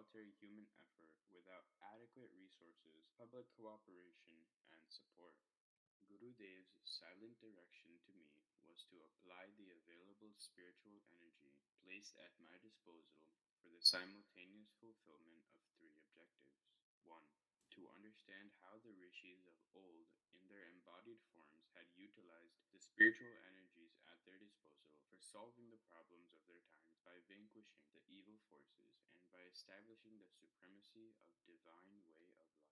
solitary human effort without adequate resources, public cooperation, and support. Gurudev's silent direction to me was to apply the available spiritual energy placed at my disposal for the simultaneous fulfillment of three objectives. 1. To understand how the rishis of old, in their embodied forms, had utilized the spiritual energies at their disposal for solving the problems of their times by vanquishing the evil forces and by establishing the supremacy of divine way of life.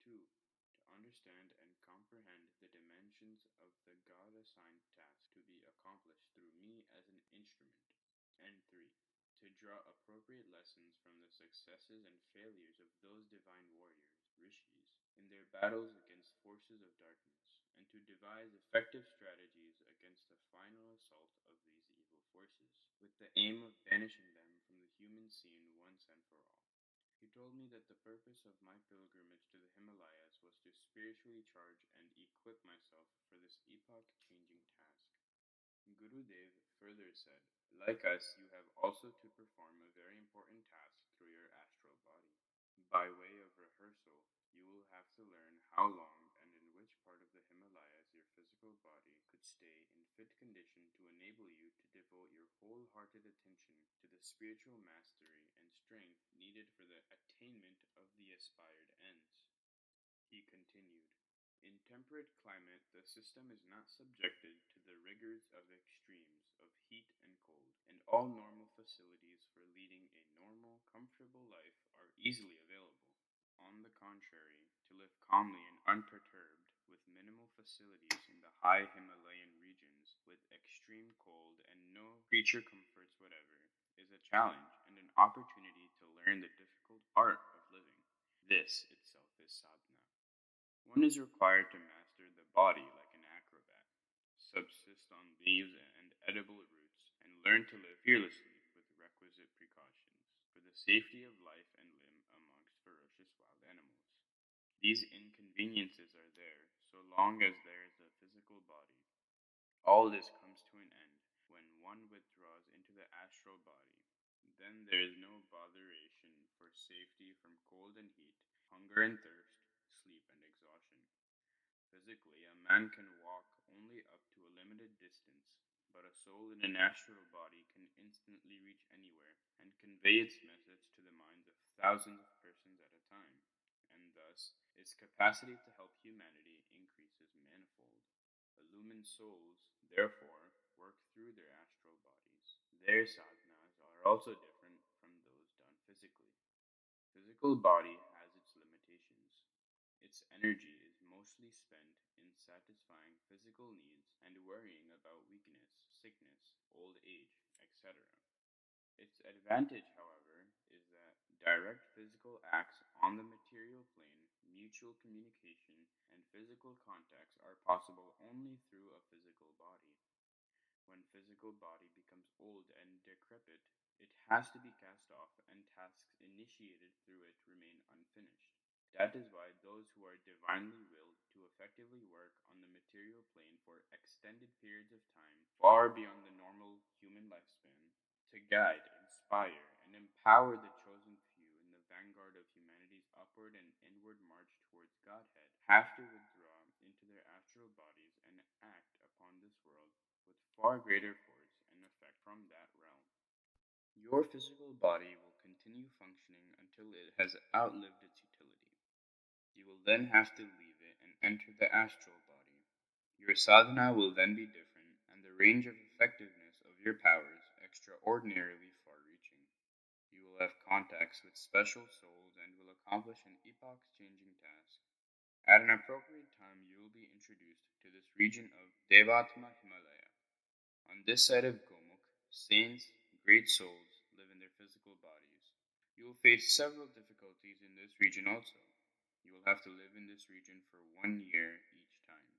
2. To understand and comprehend the dimensions of the God assigned task to be accomplished through me as an instrument. And 3. To draw appropriate lessons from the successes and failures of those divine warriors, rishis, in their battles against forces of darkness, and to devise effective strategies against the final assault of these evil forces, with the aim of banishing them from the human scene once and for all. He told me that the purpose of my pilgrimage to the Himalayas was to spiritually charge and equip myself for this epoch changing task. Gurudev further said, like us, you have also to perform a very important task through your astral body. By way of rehearsal, you will have to learn how long and in which part of the Himalayas your physical body could stay in fit condition to enable you to devote your wholehearted attention to the spiritual mastery and strength needed for the attainment of the aspired ends. He continued, in temperate climate, the system is not subjected to the rigors of extremes of heat and cold, and all normal facilities for leading a normal, comfortable life are easily available. On the contrary, to live calmly and unperturbed, with minimal facilities in the high Himalayan regions, with extreme cold and no creature comforts whatever, is a challenge and an opportunity to learn the difficult art of living. This itself is sadhana. One is required to master the body like an acrobat, subsist on leaves and edible roots, and learn to live fearlessly with requisite precautions for the safety of life and limb amongst ferocious wild animals. These inconveniences are there so long as there is a physical body. All this comes to an end when one withdraws into the astral body. Then there is no botheration for safety from cold and heat, hunger and thirst, sleep and exhaustion. Physically, a man can walk only up to a limited distance, but a soul in an astral body can instantly reach anywhere and convey its message to the minds of thousands of persons at a time, and thus its capacity to help humanity increases manifold. Illumined souls, therefore, work through their astral bodies. Their sadhanas are also different from those done physically. Physical body has its limitations. Its energy is mostly spent in satisfying physical needs and worrying about weakness, sickness, old age, etc. Its advantage, however, is that direct physical acts on the material plane, mutual communication, and physical contacts are possible only through a physical body. When physical body becomes old and decrepit, it has to be cast off, and tasks initiated through it remain unfinished. That is why those who are divinely willed to effectively work on the material plane for extended periods of time, far beyond the normal human lifespan, to guide, inspire, and empower the chosen few in the vanguard of humanity's upward and inward march towards Godhead, have to withdraw into their astral bodies and act upon this world with far greater force and effect from that realm. Your physical body will continue functioning until it has outlived its utility. You will then have to leave it and enter the astral body. Your sadhana will then be different, and the range of effectiveness of your powers extraordinarily far reaching. You will have contacts with special souls and will accomplish an epoch changing task. At an appropriate time, you will be introduced to this region of Devatma Himalaya. On this side of Gomukh, saints, great souls, live in their physical bodies. You will face several difficulties in this region also. You will have to live in this region for 1 year each time.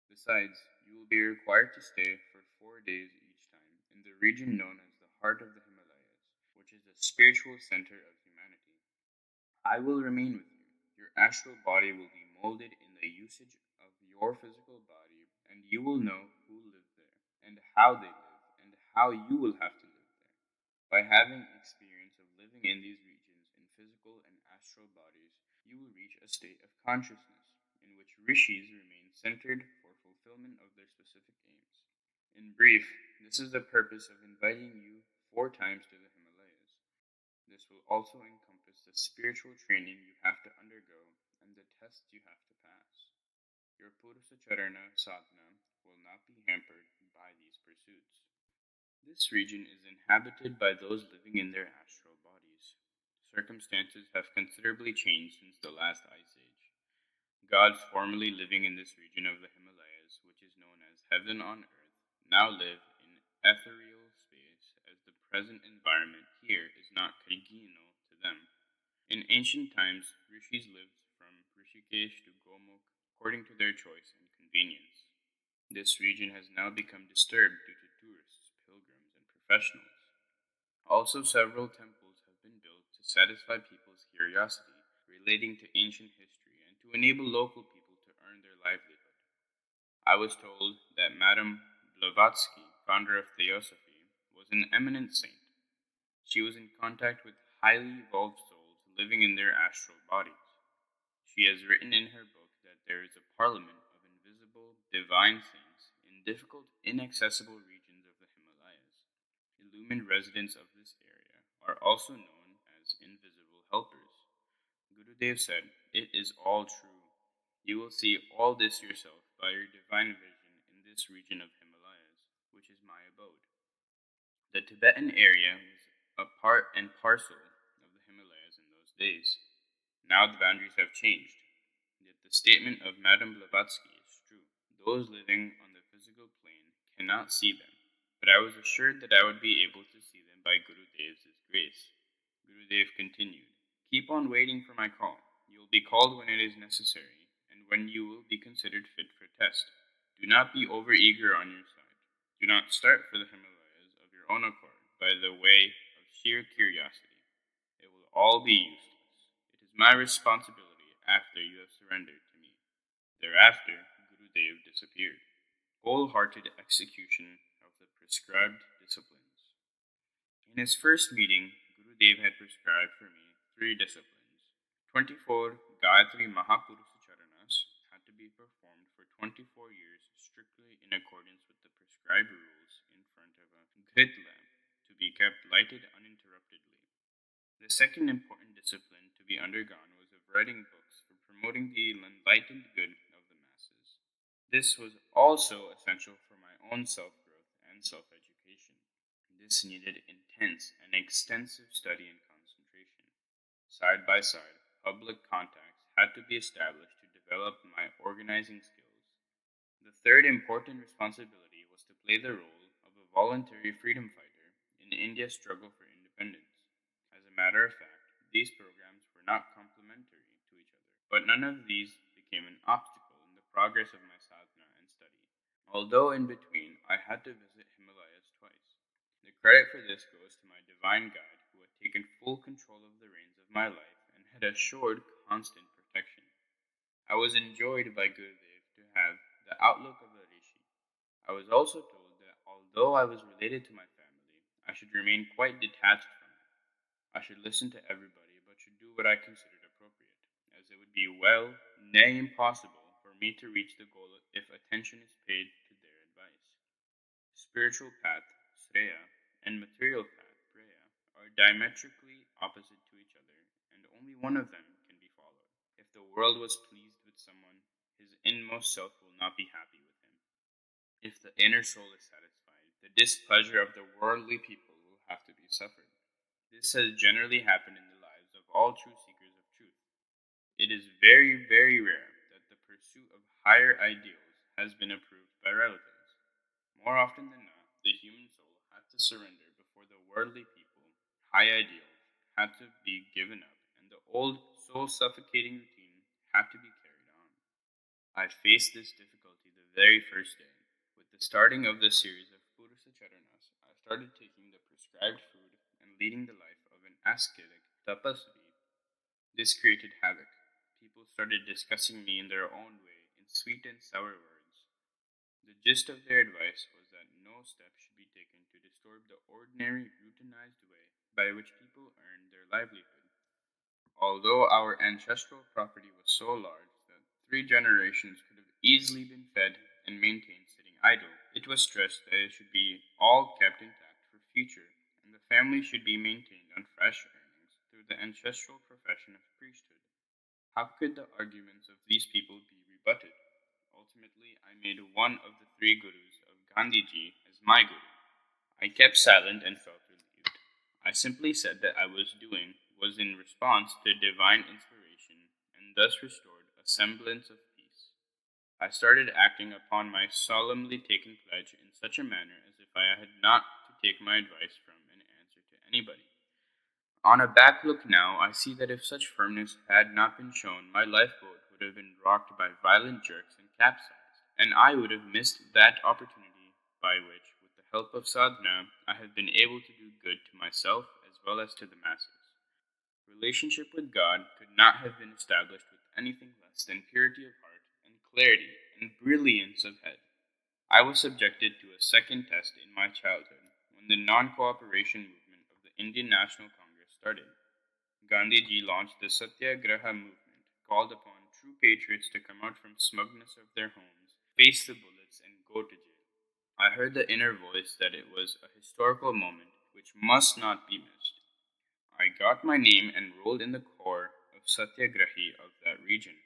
Besides, you will be required to stay for 4 days each time in the region known as the heart of the Himalayas, which is the spiritual center of humanity. I will remain with you. Your astral body will be molded in the usage of your physical body, and you will know who live there, and how they live, and how you will have to live there. By having experience of living in these regions, physical and astral bodies, you will reach a state of consciousness in which rishis remain centered for fulfillment of their specific aims. In brief, this is the purpose of inviting you 4 times to the Himalayas. This will also encompass the spiritual training you have to undergo and the tests you have to pass. Your Purusacharana sadhana will not be hampered by these pursuits. This region is inhabited by those living in their astral bodies. Circumstances have considerably changed since the last ice age. Gods formerly living in this region of the Himalayas, which is known as heaven on earth, now live in ethereal space as the present environment here is not congenial to them. In ancient times, rishis lived from Rishikesh to Gomukh according to their choice and convenience. This region has now become disturbed due to tourists, pilgrims, and professionals. Also, several temples have been built to satisfy people's curiosity relating to ancient history and to enable local people to earn their livelihood. I was told that Madame Blavatsky, founder of Theosophy, was an eminent saint. She was in contact with highly evolved souls living in their astral bodies. She has written in her book that there is a parliament of invisible, divine saints in difficult, inaccessible regions of the Himalayas. Illumined residents of this area are also known as invisible helpers. Gurudev said, "It is all true. You will see all this yourself by your divine vision in this region of Himalayas, which is my abode." The Tibetan area was a part and parcel of the Himalayas in those days. Now the boundaries have changed. Yet the statement of Madame Blavatsky is true. Those living on the physical plane cannot see them, but I was assured that I would be able to see them by Gurudev's grace. Gurudev continued, "Keep on waiting for my call. You will be called when it is necessary, and when you will be considered fit for test. Do not be overeager on your side. Do not start for the Himalayas of your own accord by the way of sheer curiosity. It will all be useless. It is my responsibility after you have surrendered to me." Thereafter, Gurudev disappeared. Wholehearted execution of the prescribed disciplines. In his first meeting, Gurudev had prescribed for me 3 disciplines. 24 Gayatri Mahapurusha Charanas had to be performed for 24 years strictly in accordance with the prescribed rules in front of a grit lamp to be kept lighted uninterruptedly. The second important discipline to be undergone was of writing books for promoting the enlightened good of the masses. This was also essential for my own self growth and self education. This needed intense and extensive study and concentration. Side by side, public contacts had to be established to develop my organizing skills. The third important responsibility was to play the role of a voluntary freedom fighter in India's struggle for independence. As a matter of fact, these programs were not complementary to each other, but none of these became an obstacle in the progress of my sadhana and study. Although in between I had to visit Himalayas twice. The credit for this goes to my divine guide who had taken full control of the reins of my life and had assured constant protection. I was enjoyed by Gurudev to have the outlook of a rishi. I was also told that although I was related to my family, I should remain quite detached from it. I should listen to everybody, but should do what I considered appropriate, as it would be well, nay impossible, for me to reach the goal if attention is paid to their advice. Spiritual path, Sreya, and material path, Preya, are diametrically opposite to each other, and only one of them can be followed. If the world was pleased with someone, his inmost self will not be happy with him. If the inner soul is satisfied, the displeasure of the worldly people will have to be suffered. This has generally happened in the lives of all true seekers of truth. It is very, very rare that the pursuit of higher ideals has been approved by relatives. More often than not, the human soul had to surrender before the worldly people. High ideals had to be given up, and the old, soul suffocating routine had to be carried on. I faced this difficulty the very first day. With the starting of the series of Purusa Charanas, I started taking the prescribed food and leading the life of an ascetic tapasvi. This created havoc. People started discussing me in their own way, in sweet and sour words. The gist of their advice was that no step should be taken to disturb the ordinary, routinized way by which people earn their livelihood. Although our ancestral property was so large that 3 generations could have easily been fed and maintained sitting idle, it was stressed that it should be all kept intact for future, and the family should be maintained on fresh earnings through the ancestral profession of priesthood. How could the arguments of these people be rebutted? Ultimately, I made one of the 3 gurus of Gandhiji as my guru. I kept silent and felt relieved. I simply said that I was doing was in response to divine inspiration and thus restored a semblance of peace. I started acting upon my solemnly taken pledge in such a manner as if I had not to take my advice from and answer to anybody. On a back look now, I see that if such firmness had not been shown, my lifeboat would have been rocked by violent jerks and capsized, and I would have missed that opportunity by which, with the help of sadhana, I have been able to do good to myself as well as to the masses. Relationship with God could not have been established with anything less than purity of heart and clarity and brilliance of head. I was subjected to a second test in my childhood when the non cooperation movement of the Indian National Congress started. Gandhiji launched the Satyagraha movement, called upon true patriots to come out from smugness of their homes, face the bullets, and go to jail. I heard the inner voice that it was a historical moment which must not be missed. I got my name enrolled in the corps of Satyagrahi of that region.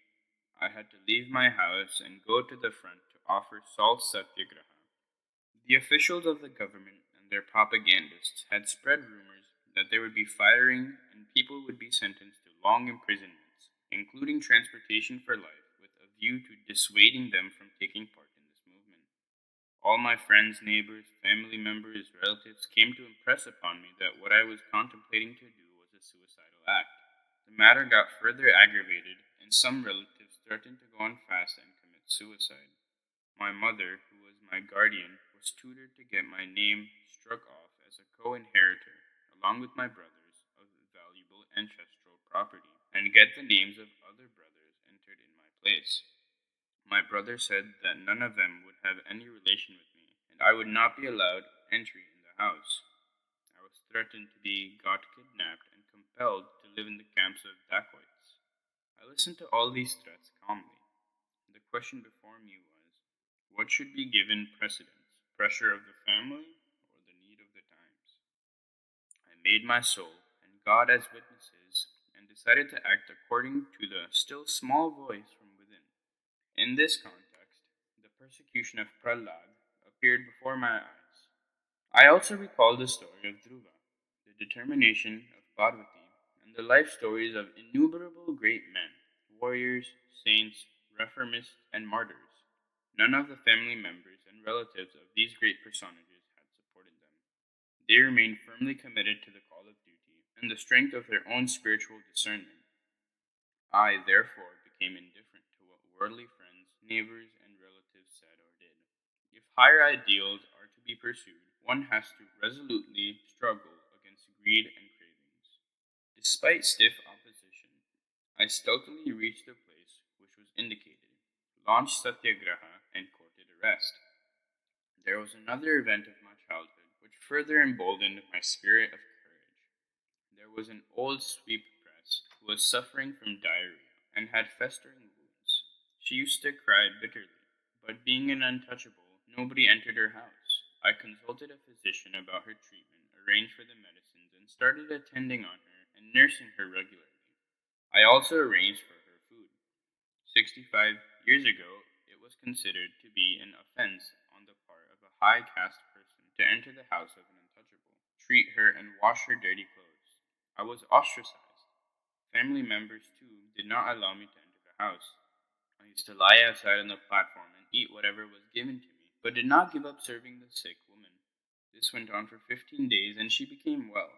I had to leave my house and go to the front to offer salt satyagraha. The officials of the government and their propagandists had spread rumors that there would be firing and people would be sentenced to long imprisonments, including transportation for life, with a view to dissuading them from taking part in this movement. All my friends, neighbors, family members, relatives came to impress upon me that what I was contemplating to do was a suicidal act. The matter got further aggravated, and some relatives threatened to go on fast and commit suicide. My mother, who was my guardian, was tutored to get my name struck off as a co inheritor, along with my brothers, of valuable ancestral property, and get the names of other brothers entered in my place. My brother said that none of them would have any relation with me, and I would not be allowed entry in the house. I was threatened to be got kidnapped and compelled to live in the camps of dacoits. I listened to all these threats calmly. The question before me was, what should be given precedence, pressure of the family or the need of the times? I made my soul and God as witnesses and decided to act according to the still small voice from within. In this context, the persecution of Prahlad appeared before my eyes. I also recall the story of Dhruva, the determination of Parvati, and the life stories of innumerable great men, warriors, saints, reformists, and martyrs. None of the family members and relatives of these great personages had supported them. They remained firmly committed to the call of duty and the strength of their own spiritual discernment. I, therefore, became indifferent to what worldly friends, neighbors, and relatives said or did. If higher ideals are to be pursued, one has to resolutely struggle against greed and cravings. Despite stiff opposition, I stealthily reached the place which was indicated, launched satyagraha, and courted arrest. There was another event of my childhood which further emboldened my spirit of courage. There was an old sweetpress who was suffering from diarrhea and had festering wounds. She used to cry bitterly, but being an untouchable, nobody entered her house. I consulted a physician about her treatment, arranged for the medicines, and started attending on her and nursing her regularly. I also arranged for her food. 65 years ago, it was considered to be an offense on the part of a high caste person to enter the house of an untouchable, treat her, and wash her dirty clothes. I was ostracized. Family members, too, did not allow me to enter the house. I used to lie outside on the platform and eat whatever was given to me, but did not give up serving the sick woman. This went on for 15 days, and she became well.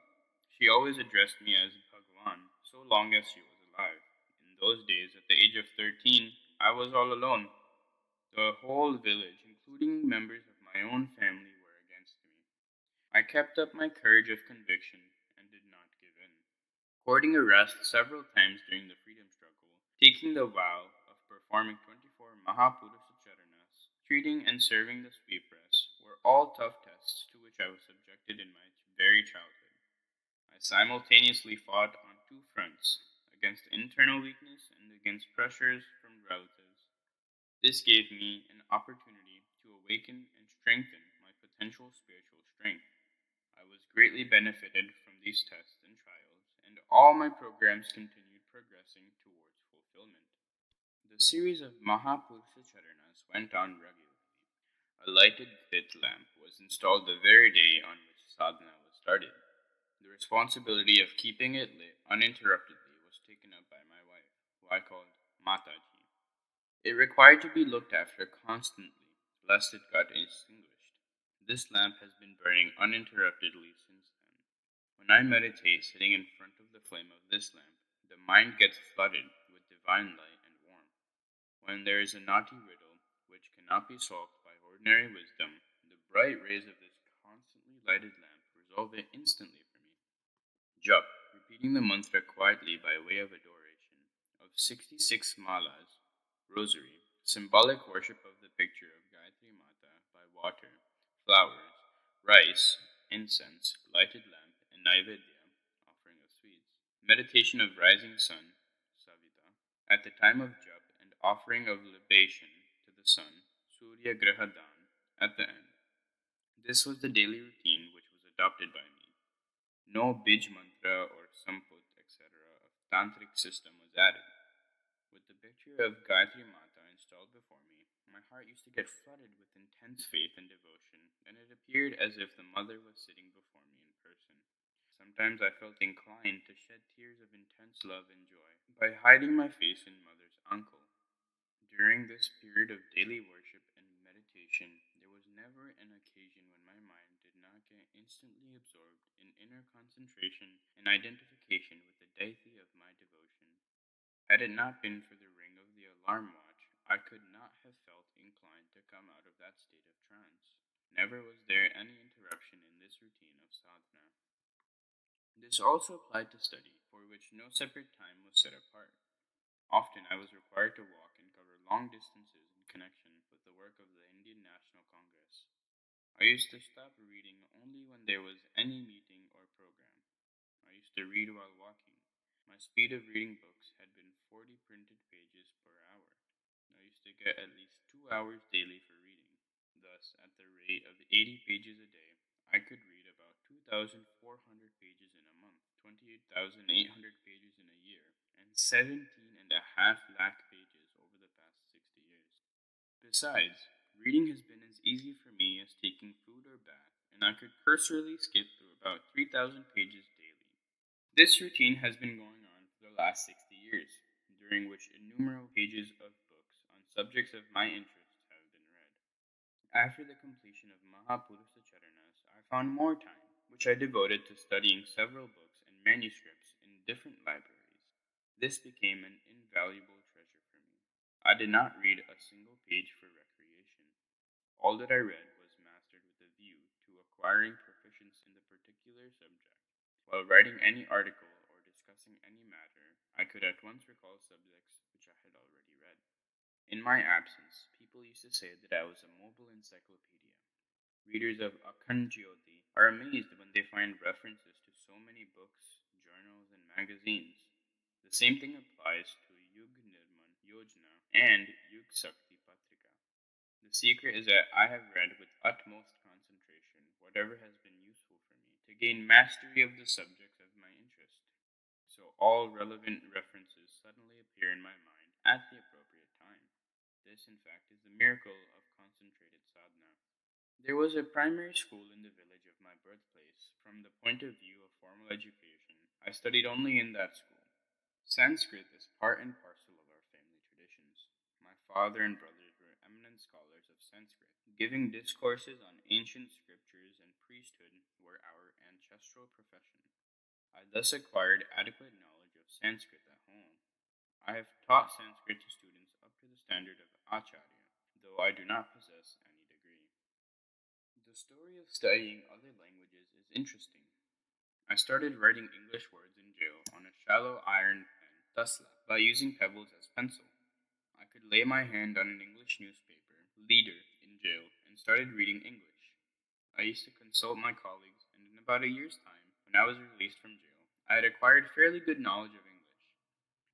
She always addressed me as Bhagwan, so long as she was alive. In those days, at the age of 13, I was all alone. The whole village, including members of my own family, were against me. I kept up my courage of conviction and did not give in. Courting arrest several times during the freedom struggle, taking the vow of performing 24 Mahapurusha Charanas, treating and serving the sweetpress were all tough tests to which I was subjected in my very childhood. I simultaneously fought on 2 fronts against internal weakness and against pressures from relatives. This gave me an opportunity to awaken and strengthen my potential spiritual strength. I was greatly benefited from these tests and trials, and all my programs continued progressing towards fulfillment. The series of Mahapurusha Charanas went on regularly. A lighted pit lamp was installed the very day on which sadhana was started. The responsibility of keeping it lit uninterruptedly was taken up by my wife, who I called Mataji. It required to be looked after constantly, lest it got extinguished. This lamp has been burning uninterruptedly since then. When I meditate sitting in front of the flame of this lamp, the mind gets flooded with divine light and warmth. When there is a knotty riddle which cannot be solved by ordinary wisdom, the bright rays of this constantly lighted lamp resolve it instantly for me. Jap, repeating the mantra quietly by way of adoration, of 66 malas, rosary, symbolic worship of the picture of Gayatri Mata by water, flowers, rice, incense, lighted lamp, and Naivedya, offering of sweets. Meditation of rising sun, Savita, at the time of jap and offering of libation to the sun, Surya Grahadan, at the end. This was the daily routine which was adopted by me. No Bij mantra or Samput, etc. of tantric system was added. With the picture of Gayatri Mata installed before me, my heart used to get flooded with intense faith and devotion, and it appeared as if the mother was sitting before me in person. Sometimes I felt inclined to shed tears of intense love and joy by hiding my face in mother's ankle. During this period of daily worship and meditation, there was never an occasion when my mind did not get instantly absorbed in inner concentration and identification with the deity of my devotion. Had it not been for the ring of the alarm watch, I could not have felt inclined to come out of that state of trance. Never was there any interruption in this routine of sadhana. This also applied to study, for which no separate time was set apart. Often I was required to walk and cover long distances in connection with the work of the Indian National Congress. I used to stop reading only when there was any meeting or program. I used to read while walking. My speed of reading books had been 40 printed pages per hour. I used to get at least 2 hours daily for reading. Thus, at the rate of 80 pages a day, I could read about 2,400 pages in a month, 28,800 pages in a year, and 17 and a half lakh pages over the past 60 years. Besides, reading has been as easy for me as taking food or bath, and I could cursorily skip through about 3,000 pages daily. This routine has been going on for the last 60 years, during which innumerable pages of books on subjects of my interest have been read. After the completion of Mahapurusha Charanas, I found more time, which I devoted to studying several books and manuscripts in different libraries. This became an invaluable treasure for me. I did not read a single page for recreation. All that I read was mastered with a view to acquiring proficiency in the particular subject. While writing any article or discussing any matter, I could at once recall subjects which I had already read. In my absence, people used to say that I was a mobile encyclopedia. Readers of Akhand Jyoti are amazed when they find references to so many books, journals, and magazines. The same thing applies to Yug Nirman Yojana and Yug Sakti Patrika. The secret is that I have read with utmost concentration whatever has been useful for me to gain mastery of the subjects of my interest. So all relevant references suddenly appear in my mind at the appropriate time. This, in fact, is the miracle of concentrated sadhana. There was a primary school in the village of my birthplace. From the point of view of formal education, I studied only in that school. Sanskrit is part and parcel of our family traditions. My father and brothers were eminent scholars of Sanskrit. Giving discourses on ancient scriptures and priesthood were our ancestral profession. I thus acquired adequate knowledge of Sanskrit at home. I have taught Sanskrit to students up to the standard of Acharya, though I do not possess any degree. The story of studying other languages is interesting. I started writing English words in jail on a shallow iron pen, Tasla, by using pebbles as pencil. I could lay my hand on an English newspaper, Leader, in jail, and started reading English. I used to consult my colleagues, and in about a year's time, when I was released from jail, I had acquired fairly good knowledge of English.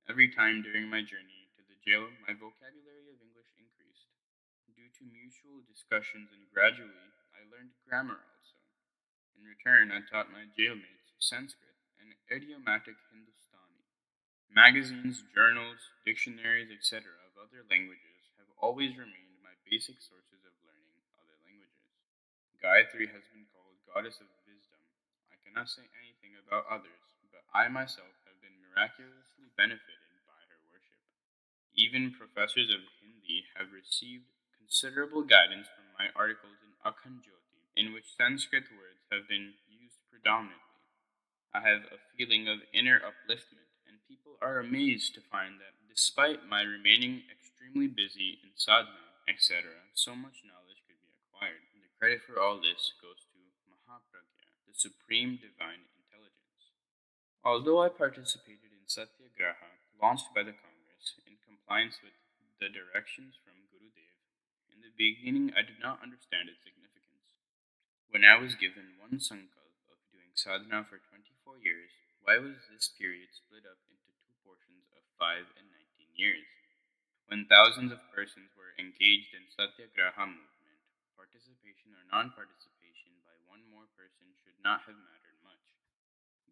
Every time during my journey to the jail, my vocabulary of English increased. Due to mutual discussions and gradually, I learned grammar also. In return, I taught my jailmates Sanskrit and idiomatic Hindustani. Magazines, journals, dictionaries, etc., of other languages have always remained my basic sources of learning other languages. Gayatri has been called goddess of wisdom. I cannot say anything about others, but I myself have been miraculously benefited by her worship. Even professors of Hindi have received considerable guidance from my articles in Akhand Jyoti, in which Sanskrit words have been used predominantly. I have a feeling of inner upliftment, and people are amazed to find that despite my remaining extremely busy in sadhana, etc., so much knowledge could be acquired. And the credit for all this goes to Mahapragya, the supreme divine intelligence. Although I participated in Satyagraha, launched by the Congress, in compliance with the directions from Gurudev, in the beginning I did not understand its significance. When I was given one sankalp of doing sadhana for 24 years, why was this period split up into two portions of 5 and 19 years? When thousands of persons were engaged in Satyagraha movement, participation or non-participation by one more person should not have mattered much.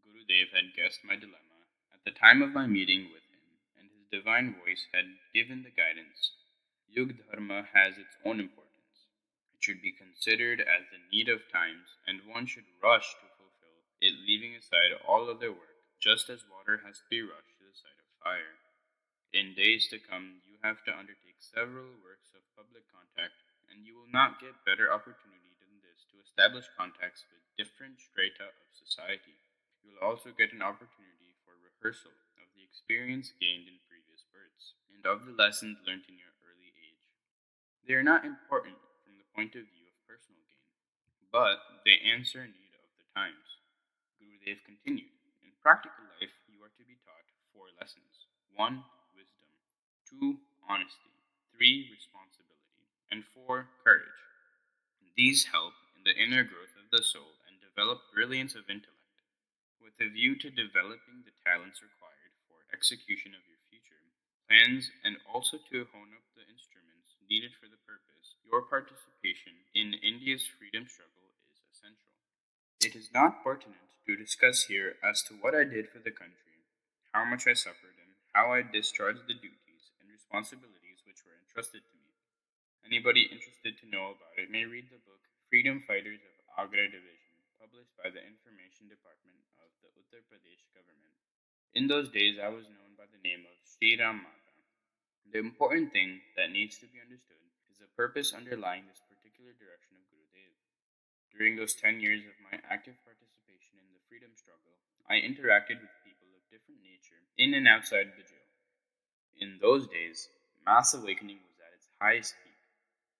Gurudev had guessed my dilemma at the time of my meeting with him, and his divine voice had given the guidance. Yug Dharma has its own importance. It should be considered as the need of times, and one should rush to fulfill it, leaving aside all other work, just as water has to be rushed to the side of fire. In days to come, you have to undertake several works of public contact, and you will not get better opportunity than this to establish contacts with different strata of society. You will also get an opportunity for rehearsal of the experience gained in previous births, and of the lessons learnt in your early age. They are not important from the point of view of personal gain, but they answer need of the times. Gurudev continued, in practical life, you are to be taught four lessons. 1. Wisdom. 2. Honesty. 3. Responsibility. And 4. Courage. These help in the inner growth of the soul and develop brilliance of intellect. With a view to developing the talents required for execution of your future plans and also to hone up the instruments needed for the purpose, your participation in India's freedom struggle is essential. It is not pertinent to discuss here as to what I did for the country, how much I suffered, and how I discharged the duties and responsibilities which were entrusted to me. Anybody interested to know about it may read the book Freedom Fighters of Agra Division, published by the Information Department of the Uttar Pradesh government. In those days, I was known by the name of Sri Ram Mata. The important thing that needs to be understood is the purpose underlying this particular direction of Gurudev. During those 10 years of my active participation in the freedom struggle, I interacted with people of different nature in and outside the jail. In those days, mass awakening was at its highest peak.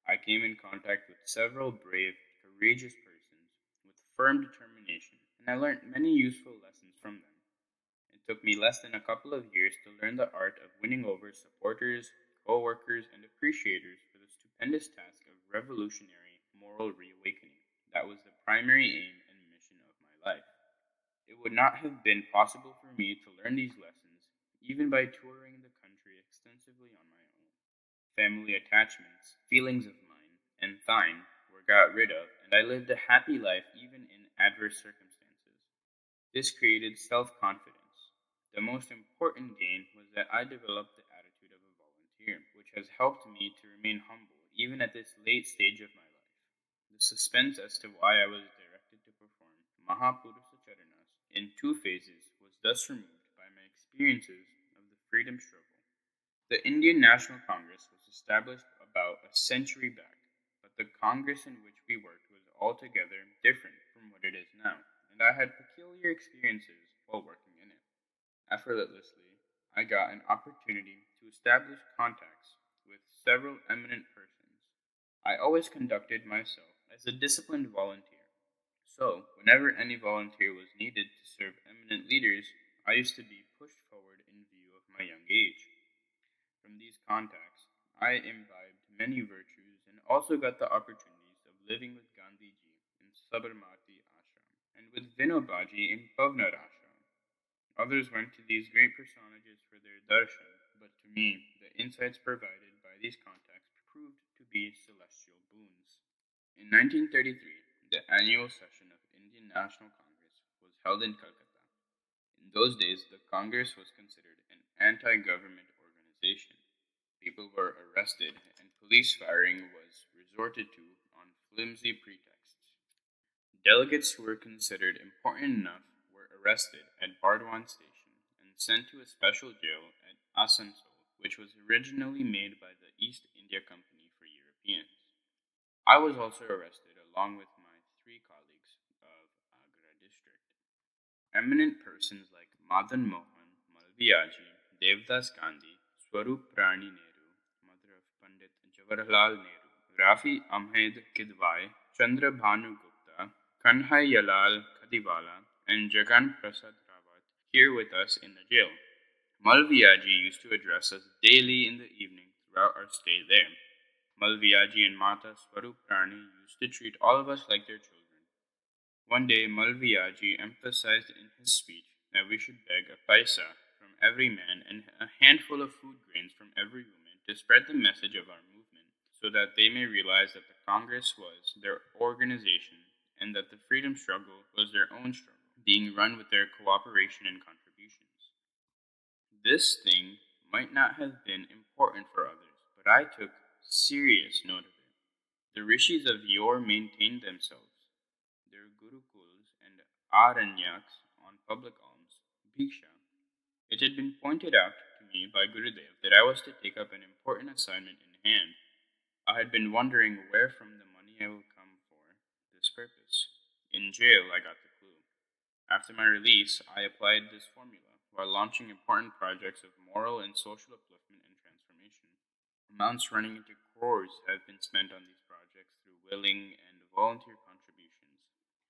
I came in contact with several brave, courageous persons with firm determination, and I learned many useful lessons from them. It took me less than a couple of years to learn the art of winning over supporters, co workers, and appreciators for the stupendous task of revolutionary moral reawakening. That was the primary aim and mission of my life. It would not have been possible for me to learn these lessons even by touring the country extensively on my own. Family attachments, feelings of mine, and thine were got rid of, and I lived a happy life even in adverse circumstances. This created self confidence. The most important gain was that I developed the attitude of a volunteer, which has helped me to remain humble even at this late stage of my life. The suspense as to why I was directed to perform Mahapurusa Charanas in two phases was thus removed by my experiences of the freedom struggle. The Indian National Congress was established about a century back, but the Congress in which we worked was altogether different from what it is now, and I had peculiar experiences while working in it. Effortlessly, I got an opportunity to establish contacts with several eminent persons. I always conducted myself as a disciplined volunteer. So, whenever any volunteer was needed to serve eminent leaders, I used to be pushed forward in view of my young age. From these contacts, I imbibed many virtues and also got the opportunities of living with Gandhiji in Sabarmati Ashram and with Vinobaji in Pavnar Ashram. Others went to these great personages for their darshan, but to me, the insights provided by these contacts proved to be celestial boons. In 1933, the annual session of Indian National Congress was held in Calcutta. In those days, the Congress was considered an anti government organization. People were arrested, and police firing was resorted to on flimsy pretexts. Delegates who were considered important enough were arrested at Bardwan Station and sent to a special jail at Asansol, which was originally made by the East India Company for Europeans. I was also arrested along with my three colleagues of Agra district. Eminent persons like Madan Mohan, Malviyaji, Devdas Gandhi, Swarup Rani Nehru, mother of Pandit Jawaharlal Nehru, Rafi Ahmed Kidwai, Chandra Bhanu Gupta, Kanhai Yalal Khadiwala, and Jagan Prasad Rawat here with us in the jail. Malviyaji used to address us daily in the evening throughout our stay there. Malviyaji and Mata Swarup Rani used to treat all of us like their children. One day, Malviyaji emphasized in his speech that we should beg a paisa from every man and a handful of food grains from every woman to spread the message of our movement so that they may realize that the Congress was their organization and that the freedom struggle was their own struggle, being run with their cooperation and contributions. This thing might not have been important for others, but I took serious note of it. The rishis of yore maintained themselves, their gurukuls and aranyaks on public alms, bhiksha. It had been pointed out to me by Gurudev that I was to take up an important assignment in hand. I had been wondering where from the money I would come for this purpose. In jail, I got the clue. After my release, I applied this formula while launching important projects of moral and social upliftment and transformation. Amounts running into crores have been spent on these projects through willing and volunteer contributions.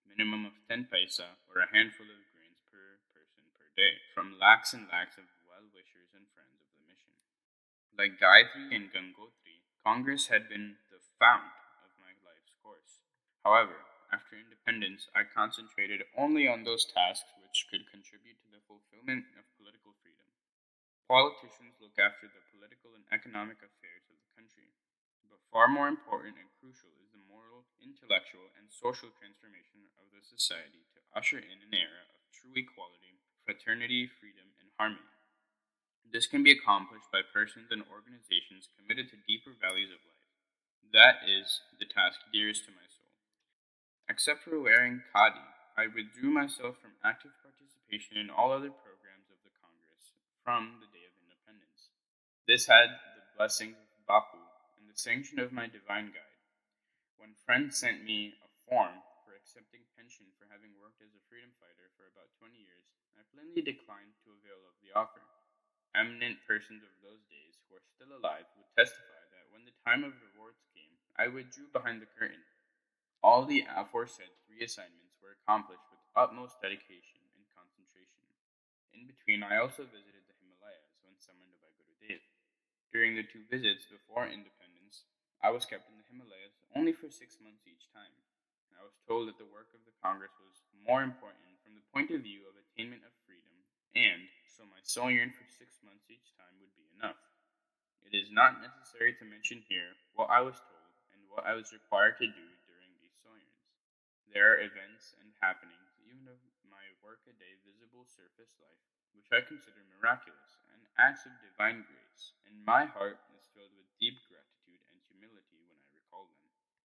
Minimum of 10 paisa or a handful of grains per person per day from lakhs and lakhs of well wishers and friends of the mission. Like Gayatri and Gangotri, Congress had been the fount of my life's course. However, after independence, I concentrated only on those tasks which could contribute to the fulfillment of political freedom. Politicians look after the political and economic affairs of the country, but far more important and crucial is the moral, intellectual, and social transformation of the society to usher in an era of true equality, fraternity, freedom, and harmony. This can be accomplished by persons and organizations committed to deeper values of life. That is the task dearest to my soul. Except for wearing khadi, I withdrew myself from active participation in all other programs of the Congress from the day of independence. This had the blessings of Bapu and the sanction of my divine guide. When friends sent me a form for accepting pension for having worked as a freedom fighter for about 20 years, I plainly declined to avail of the offer. Eminent persons of those days who are still alive would testify that when the time of rewards came, I withdrew behind the curtain. All the aforesaid three assignments were accomplished with utmost dedication and concentration. In between, I also visited the Himalayas when summoned by Gurudev. During the two visits before independence, I was kept in the Himalayas only for 6 months each time. I was told that the work of the Congress was more important from the point of view of attainment of freedom, and so my sojourn for 6 months each time would be enough. It is not necessary to mention here what I was told and what I was required to do during these sojourns. There are events and happenings, even of my workaday visible surface life, which I consider miraculous and acts of divine grace, and my heart